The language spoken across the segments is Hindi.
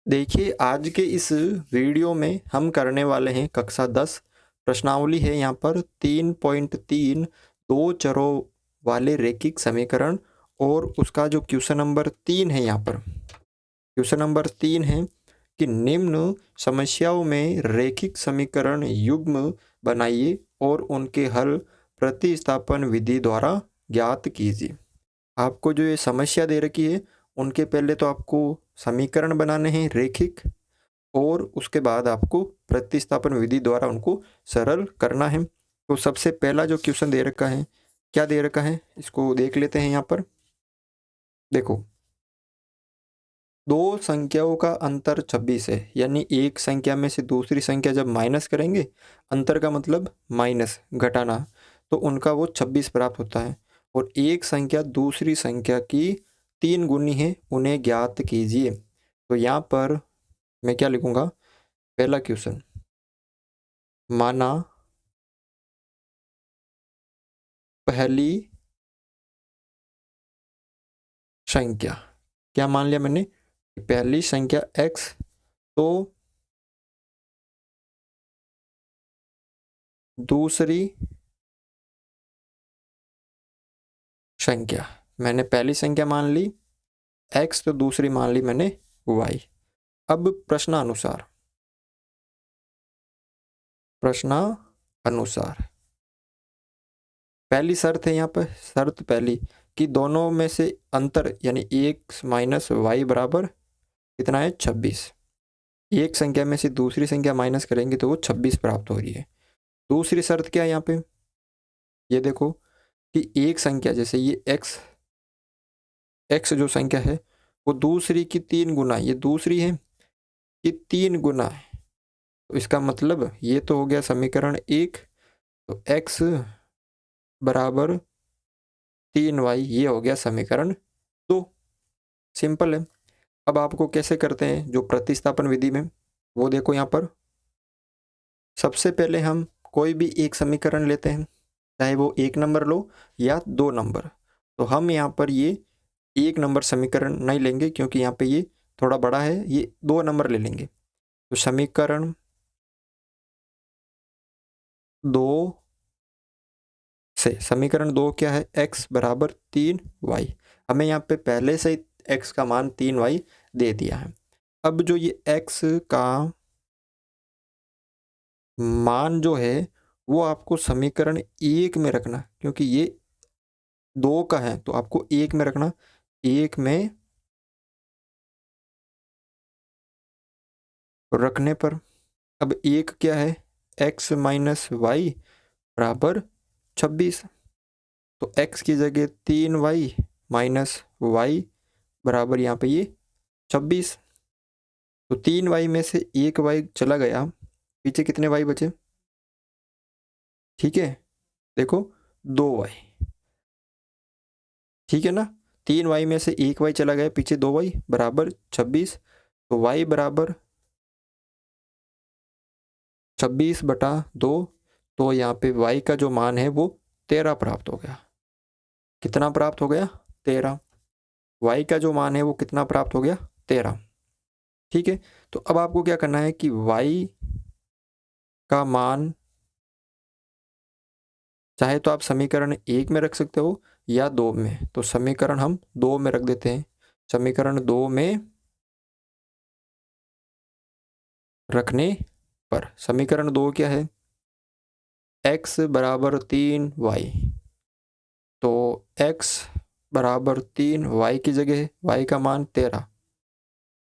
देखिए, आज के इस वीडियो में हम करने वाले हैं कक्षा 10 प्रश्नावली है यहाँ पर 3.3 दो चरों वाले रैखिक समीकरण और उसका जो क्वेश्चन नंबर 3 है यहाँ पर क्वेश्चन नंबर 3 है कि निम्न समस्याओं में रैखिक समीकरण युग्म बनाइए और उनके हल प्रतिस्थापन विधि द्वारा ज्ञात कीजिए। आपको जो ये समस्या दे रखी है उनके पहले तो आपको समीकरण बनाने हैं रैखिक और उसके बाद आपको प्रतिस्थापन विधि द्वारा उनको सरल करना है। तो सबसे पहला जो क्वेश्चन दे रखा है, क्या दे रखा है इसको देख लेते हैं। यहाँ पर देखो, दो संख्याओं का अंतर 26 है, यानी एक संख्या में से दूसरी संख्या जब माइनस करेंगे, अंतर का मतलब माइनस घटाना, तो उनका वो 26 प्राप्त होता है। और एक संख्या दूसरी संख्या की 3 गुनी है, उन्हें ज्ञात कीजिए। तो यहाँ पर मैं क्या लिखूंगा, पहला क्वेश्चन, माना पहली संख्या, क्या मान लिया मैंने, पहली संख्या x, तो दूसरी संख्या, मैंने पहली संख्या मान ली x, तो दूसरी मान ली मैंने y। अब प्रश्नानुसार पहली शर्त है यहाँ पर, शर्त पहली कि दोनों में से अंतर यानी x माइनस वाई बराबर कितना है 26। एक संख्या में से दूसरी संख्या माइनस करेंगे तो वो 26 प्राप्त हो रही है। दूसरी शर्त क्या है यहाँ पे, ये देखो कि एक संख्या जैसे ये x जो संख्या है वो दूसरी की 3 गुना, ये दूसरी है कि 3 गुना है, तो इसका मतलब ये तो हो गया समीकरण 1, तो x बराबर 3y, ये हो गया समीकरण 2। सिंपल है। अब आपको कैसे करते हैं जो प्रतिस्थापन विधि में, वो देखो यहाँ पर सबसे पहले हम कोई भी एक समीकरण लेते हैं, चाहे वो 1 नंबर लो या 2 नंबर। तो हम यहाँ पर ये 1 नंबर समीकरण नहीं लेंगे क्योंकि यहाँ पे ये थोड़ा बड़ा है, ये 2 नंबर ले लेंगे। तो समीकरण 2 से, समीकरण 2 क्या है, x बराबर 3y। हमें यहाँ पे पहले से ही x का मान 3y दे दिया है। अब जो ये x का मान जो है वो आपको समीकरण 1 में रखना, क्योंकि ये 2 का है तो आपको 1 में रखना। 1 में रखने पर अब 1 क्या है, x माइनस वाई बराबर 26। तो x की जगह 3y माइनस वाई बराबर यहाँ पे ये 26। तो 3y में से 1y चला गया, पीछे कितने y बचे, ठीक है, देखो 2y, ठीक है ना। 3y में से 1y चला गया, पीछे 2y बराबर 26। तो y बराबर 26/2, तो यहाँ पे y का जो मान है वो 13 प्राप्त हो गया। कितना प्राप्त हो गया, 13। y का जो मान है वो कितना प्राप्त हो गया, 13। ठीक है, तो अब आपको क्या करना है कि y का मान चाहे तो आप समीकरण 1 में रख सकते हो या 2 में, तो समीकरण हम 2 में रख देते हैं। समीकरण 2 में रखने पर समीकरण 2 क्या है, x बराबर 3y, तो x बराबर 3, y की जगह y का मान 13,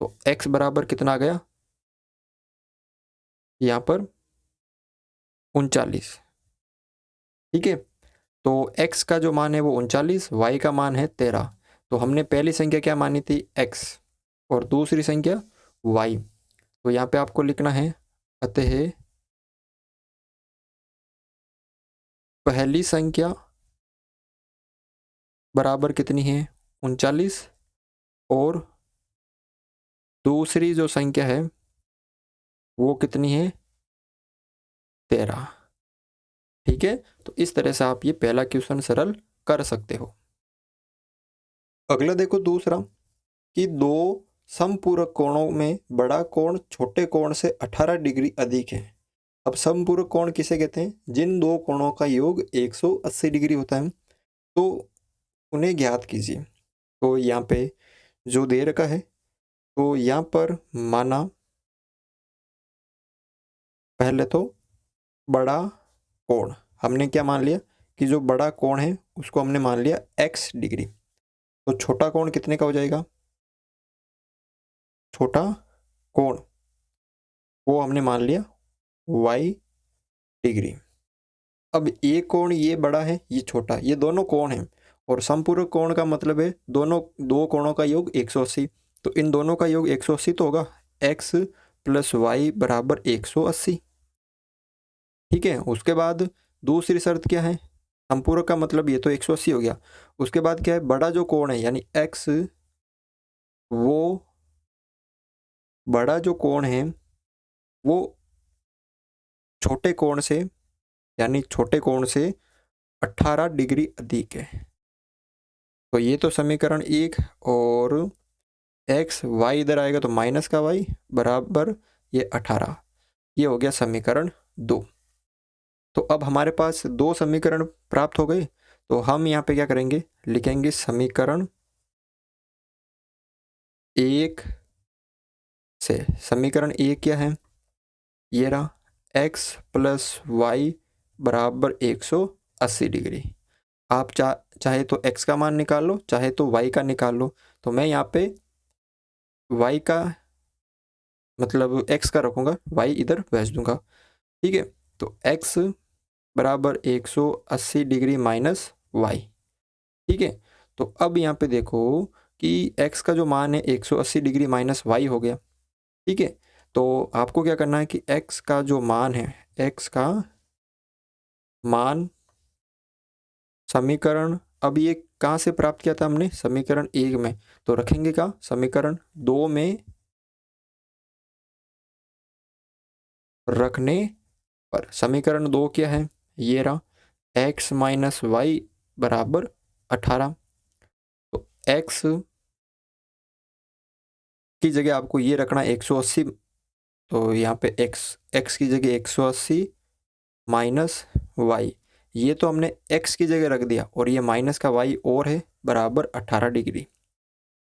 तो x बराबर कितना आ गया यहाँ पर 39। ठीक है, तो x का जो मान है वो 39, y का मान है 13। तो हमने पहली संख्या क्या मानी थी, x, और दूसरी संख्या y। तो यहाँ पे आपको लिखना है, अतः पहली संख्या बराबर कितनी है 39, और दूसरी जो संख्या है वो कितनी है 13। ठीक है, तो इस तरह से आप ये पहला क्वेश्चन सरल कर सकते हो। अगला देखो दूसरा, कि दो समपूरक कोणों में बड़ा कोण छोटे कोण से 18 डिग्री अधिक है। अब समपूरक कोण किसे कहते हैं? जिन दो कोणों का योग 180 डिग्री होता है, तो उन्हें ज्ञात कीजिए। तो यहाँ पे जो दे रखा है, तो यहाँ पर माना पहले तो बड़ा कोण हमने क्या मान लिया कि जो बड़ा कोण है उसको हमने मान लिया x डिग्री। तो छोटा कोण कितने का हो जाएगा? छोटा कोण वो हमने मान लिया y डिग्री। अब ये कोण ये बड़ा है, ये छोटा, ये दोनों कोण हैं और समपूरक कोण का मतलब है दोनों दो कोणों का योग 180। तो इन दोनों का योग 180 तो होगा x प्लस वाई बराबर 180। ठीक है, उसके बाद दूसरी शर्त क्या है? समपूरक का मतलब ये तो 180 हो गया। उसके बाद क्या है? बड़ा जो कोण है यानी x, वो बड़ा जो कोण है वो छोटे कोण से यानी छोटे कोण से 18 डिग्री अधिक है। तो ये तो समीकरण 1 और x y इधर आएगा तो माइनस का y बराबर ये 18, ये हो गया समीकरण 2। तो अब हमारे पास दो समीकरण प्राप्त हो गए। तो हम यहाँ पे क्या करेंगे? लिखेंगे समीकरण 1 से। समीकरण 1 क्या है? ये रहा x प्लस वाई बराबर 180 डिग्री। आप चाहे तो x का मान निकाल लो, चाहे तो y का निकाल लो। तो मैं यहाँ पे y का मतलब x का रखूँगा, y इधर भेज दूंगा। ठीक है, तो x बराबर 180 डिग्री माइनस y। ठीक है, तो अब यहाँ पे देखो कि x का जो मान है 180 डिग्री माइनस y हो गया। ठीक है, तो आपको क्या करना है कि x का जो मान है, x का मान समीकरण, अब ये कहाँ से प्राप्त किया था हमने? समीकरण 1 में। तो रखेंगे क्या? समीकरण 2 में रखने पर। समीकरण 2 क्या है? ये रहा x माइनस वाई बराबर 18। तो x की जगह आपको ये रखना 180। तो यहाँ पे x की जगह 180 माइनस वाई, ये तो हमने x की जगह रख दिया और ये माइनस का y और है बराबर 18 डिग्री।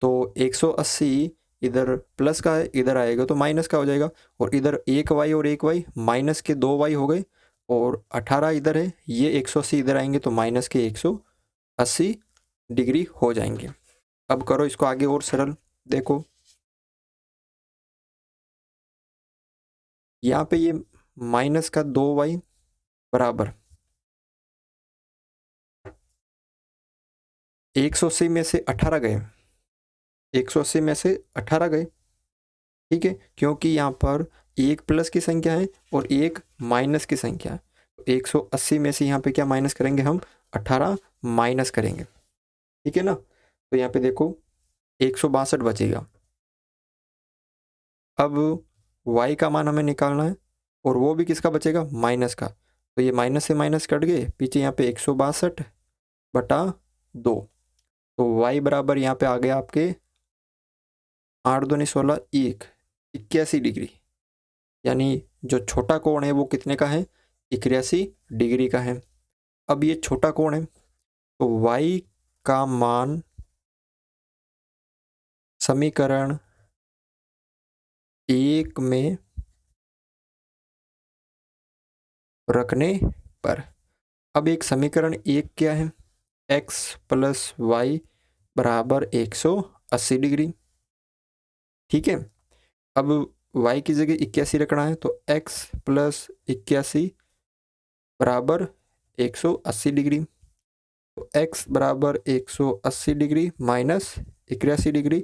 तो 180 इधर प्लस का है, इधर आएगा तो माइनस का हो जाएगा और इधर एक y और एक y, माइनस के 2y हो गए और 18 इधर है, ये 180 इधर आएंगे तो माइनस के 180 डिग्री हो जाएंगे। अब करो इसको आगे और सरल। देखो यहाँ पे ये माइनस का 2y बराबर 180 में से 18 गए, 180 में से 18 गए। ठीक है, क्योंकि यहाँ पर एक प्लस की संख्या है और एक माइनस की संख्या है। तो 180 में से यहाँ पे क्या माइनस करेंगे हम? 18 माइनस करेंगे। ठीक है ना, तो यहाँ पे देखो 162 बचेगा। अब y का मान हमें निकालना है और वो भी किसका बचेगा? माइनस का। तो ये माइनस से माइनस कट गए, पीछे यहाँ पे 162 बटा 2। तो y बराबर यहाँ पे आ गया आपके 8 दूनी 16, 81 डिग्री। यानी जो छोटा कोण है वो कितने का है? 81 डिग्री का है। अब ये छोटा कोण है तो y का मान समीकरण 1 में रखने पर। अब एक समीकरण 1 क्या है? x प्लस वाई बराबर 180 डिग्री। ठीक है, अब y की जगह 81 रखना है तो x प्लस 81 बराबर 180 डिग्री। तो x बराबर 180 डिग्री माइनस 81 डिग्री,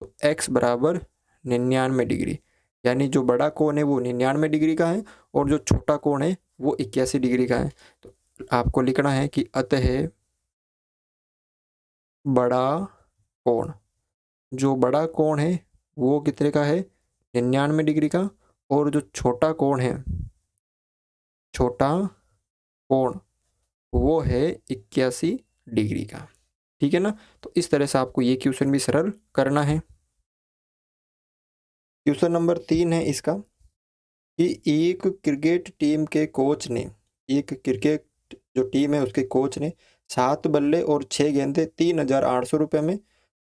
तो x बराबर 99 डिग्री। यानी जो बड़ा कोण है वो 99 डिग्री का है और जो छोटा कोण है वो 81 डिग्री का है। तो आपको लिखना है कि अतः बड़ा कोण, जो बड़ा कोण है वो कितने का है? 99 डिग्री का। और जो छोटा कोण है, छोटा कोण वो है 81 डिग्री का। ठीक है ना, तो इस तरह से आपको ये क्वेश्चन भी सरल करना है। क्वेश्चन नंबर 3 है इसका कि एक क्रिकेट टीम के कोच ने, एक क्रिकेट जो टीम है उसके कोच ने 7 बल्ले और 6 गेंदें 3,800 रुपये में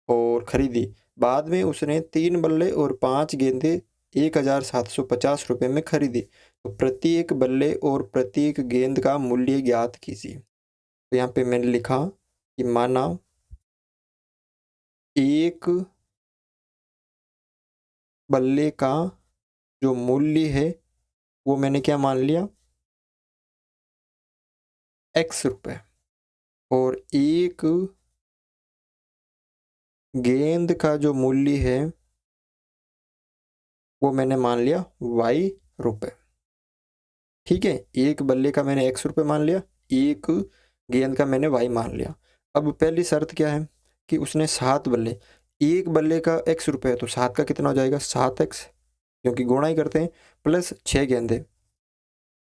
और खरीदी। बाद में उसने 3 बल्ले और 5 गेंदें 1,750 रुपये में खरीदी। तो प्रत्येक बल्ले और प्रत्येक गेंद का मूल्य ज्ञात कीजिए। तो यहाँ पे मैंने लिखा कि माना एक बल्ले का जो मूल्य है वो मैंने क्या मान लिया, x रुपये, और एक गेंद का जो मूल्य है वो मैंने मान लिया y रुपये। ठीक है, एक बल्ले का मैंने x रुपये मान लिया, एक गेंद का मैंने y मान लिया। अब पहली शर्त क्या है कि उसने 7 बल्ले, एक बल्ले का x रुपये है तो 7 का कितना हो जाएगा 7x, क्योंकि गुणा ही करते हैं, प्लस 6 गेंदें,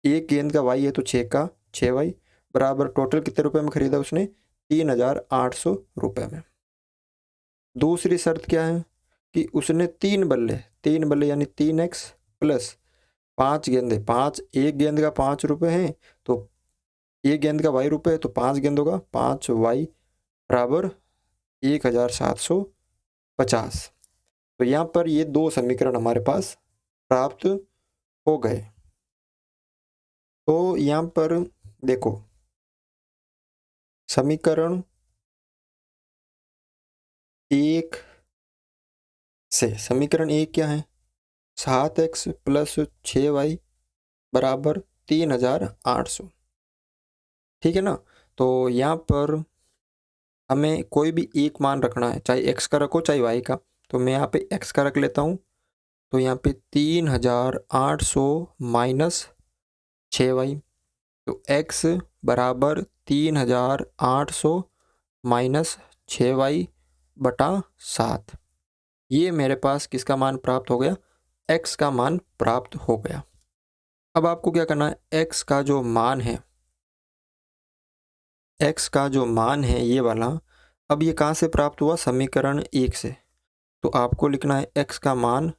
एक गेंद का y है तो 6 का 6y बराबर टोटल कितने रुपए में खरीदा उसने 3,800 रुपये में। दूसरी शर्त क्या है कि उसने 3 बल्ले यानी 3x प्लस 5 गेंदे, 5 एक गेंद का 5 रुपये है तो एक गेंद का y रुपये है तो 5 गेंदों का 5y बराबर 1,750। तो यहाँ पर ये दो समीकरण हमारे पास प्राप्त हो गए। तो यहाँ पर देखो समीकरण 1 से, समीकरण 1 क्या है 7x प्लस 6y बराबर 3,800। ठीक है ना। तो यहाँ पर हमें कोई भी एक मान रखना है, चाहे x का रखो चाहे y का। तो मैं यहाँ पे x का रख लेता हूँ। तो यहाँ पे 3,800 माइनस 6y, तो x बराबर 3,800 माइनस 6y बटा 7। ये मेरे पास किसका मान प्राप्त हो गया, x का मान प्राप्त हो गया। अब आपको क्या करना है, x का जो मान है, x का जो मान है ये वाला, अब ये कहाँ से प्राप्त हुआ, समीकरण 1 से। तो आपको लिखना है x का मान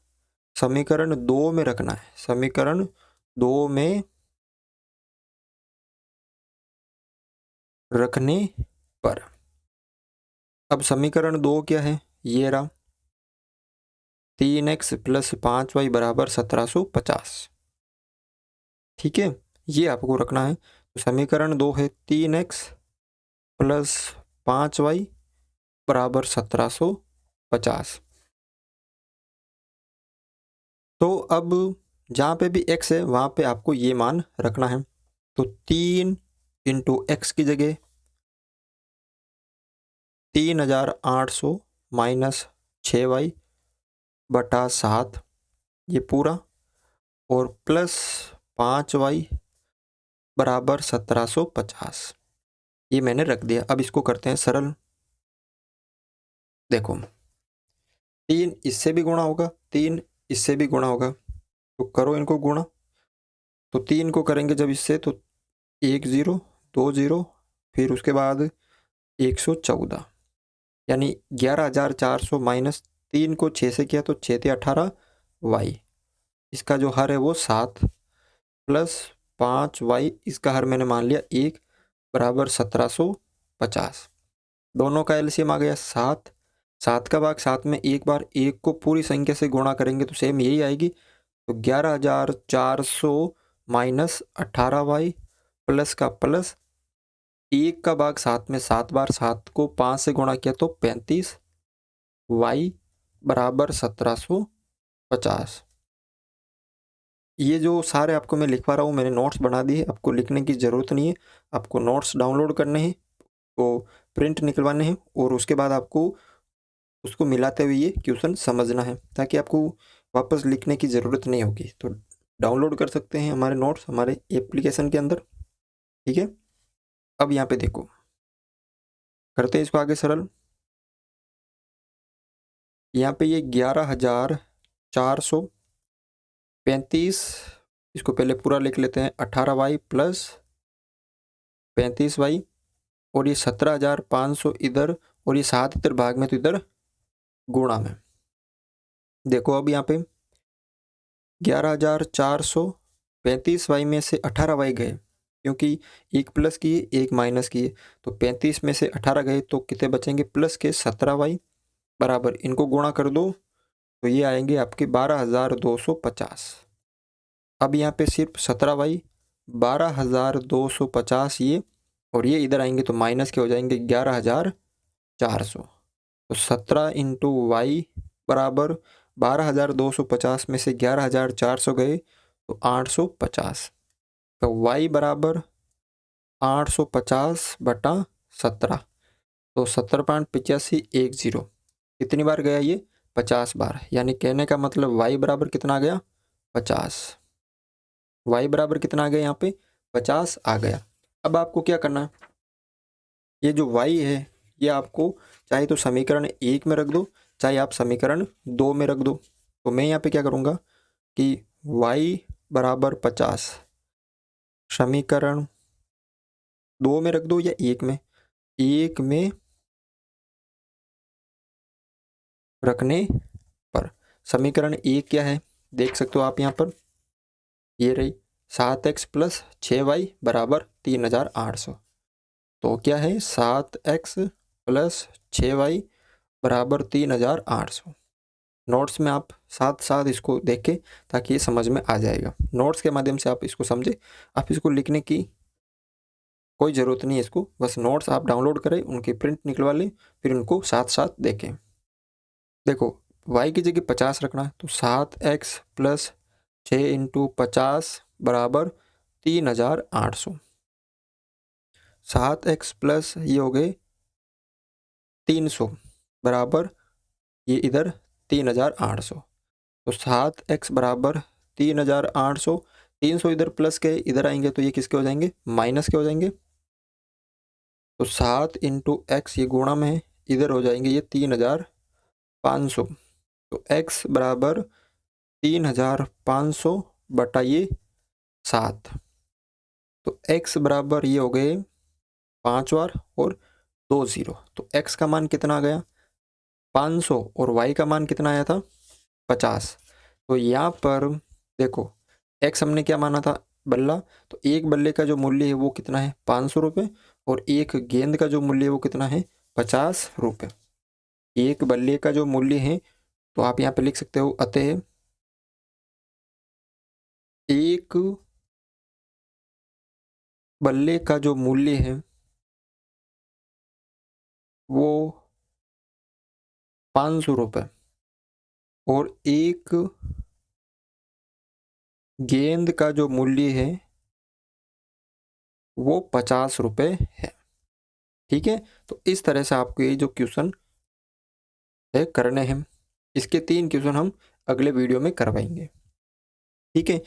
समीकरण 2 में रखना है, समीकरण 2 में रखने पर। अब समीकरण 2 क्या है, ये रहा 3x प्लस 5y बराबर 1750। ठीक है, ये आपको रखना है। तो समीकरण 2 है 3x प्लस 5y बराबर 1750। तो अब जहाँ पे भी x है वहाँ पे आपको ये मान रखना है। तो 3 इंटू एक्स की जगह 3,800 माइनस 6y बटा 7 ये पूरा, और प्लस 5y बराबर 1750, ये मैंने रख दिया। अब इसको करते हैं सरल। देखो 3 इससे भी गुणा होगा, 3 इससे भी गुणा होगा, तो करो इनको गुणा। तो 3 को करेंगे जब इससे तो 1 0 2 0, फिर उसके बाद 114, यानी 11,400 माइनस 3 को 6 से किया तो 6 × 18 y, इसका जो हर है वो 7 प्लस 5y, इसका हर मैंने मान लिया 1 बराबर 1750। दोनों का एलसीएम आ गया 7, 7 का भाग 7 में एक बार 1 को पूरी संख्या से गुणा करेंगे तो सेम यही आएगी। तो 11,400 माइनस 18y प्लस का प्लस 1 का भाग 7 में 7 बार 7 को 5 से गुणा किया तो 35y बराबर 1750। ये जो सारे आपको मैं लिखवा रहा हूँ मैंने नोट्स बना दिए, आपको लिखने की ज़रूरत नहीं है। आपको नोट्स डाउनलोड करने हैं, तो प्रिंट निकलवाने हैं, और उसके बाद आपको उसको मिलाते हुए ये क्वेश्चन समझना है, ताकि आपको वापस लिखने की ज़रूरत नहीं होगी। तो डाउनलोड कर सकते हैं हमारे नोट्स हमारे एप्लीकेशन के अंदर। ठीक है, अब यहाँ पे देखो करते हैं इसको आगे सरल। यहाँ पे ये 11,435, इसको पहले पूरा लिख लेते हैं, 18y प्लस 35y, और ये 17,500 इधर, और ये 7 इधर भाग में तो इधर गुणा में। देखो अब यहाँ पे 11,435 में से 18y गए, क्योंकि एक प्लस किए एक माइनस किए, तो 35 में से 18 गए तो कितने बचेंगे, प्लस के 17y बराबर इनको गुणा कर दो तो ये आएंगे आपके 12,250। अब यहाँ पे सिर्फ 17y 12,250 ये, और ये इधर आएंगे तो माइनस के हो जाएंगे 11,400। तो 17 इंटू वाई बराबर 12,250 में से 11,400 गए तो 850। तो y बराबर 850 बटा 17, तो 17.8510 कितनी बार गया ये, 50 बार। यानी कहने का मतलब y बराबर कितना आ गया, 50। y बराबर कितना आ गया, यहाँ पे 50 आ गया। अब आपको क्या करना है, ये जो y है ये आपको चाहे तो समीकरण 1 में रख दो, चाहे आप समीकरण 2 में रख दो। तो मैं यहाँ पे क्या करूँगा कि y बराबर 50 समीकरण 2 में रख दो या 1 में, 1 में रखने पर समीकरण 1 क्या है देख सकते हो आप यहाँ पर, ये रही 7x प्लस 6y बराबर 3,800। तो क्या है 7x प्लस 6y बराबर 3,800। नोट्स में आप साथ साथ इसको देखें ताकि ये समझ में आ जाएगा। नोट्स के माध्यम से आप इसको समझे, आप इसको लिखने की कोई ज़रूरत नहीं है, इसको बस नोट्स आप डाउनलोड करें, उनकी प्रिंट निकलवा लें, फिर उनको साथ साथ देखें। देखो y की जगह 50 रखना है, तो 7x प्लस 6 इंटू 50 बराबर 3,800। 7x प्लस ये हो गए 300 बराबर ये इधर 3,800। तो 7x बराबर 3,800, 300 इधर प्लस के इधर आएंगे तो ये किसके हो जाएंगे, माइनस के हो जाएंगे। तो 7 इंटू एक्स ये गुणा में है, इधर हो जाएंगे ये 3,500। तो x बराबर 3,500 बटा ये 7। तो x बराबर ये हो गए 5 बार और 2 0। तो x का मान कितना आ गया 500 और y का मान कितना आया था 50। तो यहाँ पर देखो x हमने क्या माना था, बल्ला, तो एक बल्ले का जो मूल्य है वो कितना है 500 रुपये, और एक गेंद का जो मूल्य है वो कितना है 50 रुपये। एक बल्ले का जो मूल्य है तो आप यहाँ पे लिख सकते हो, अतः एक बल्ले का जो मूल्य है वो 500 रुपये और एक गेंद का जो मूल्य है वो 50 रुपये है। ठीक है, तो इस तरह से आपको ये जो क्वेश्चन है करने हैं, इसके 3 क्वेश्चन हम अगले वीडियो में करवाएंगे। ठीक है,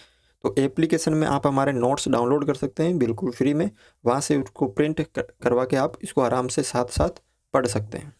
तो एप्लीकेशन में आप हमारे नोट्स डाउनलोड कर सकते हैं बिल्कुल फ्री में, वहाँ से उसको प्रिंट करवा के आप इसको आराम से साथ साथ पढ़ सकते हैं।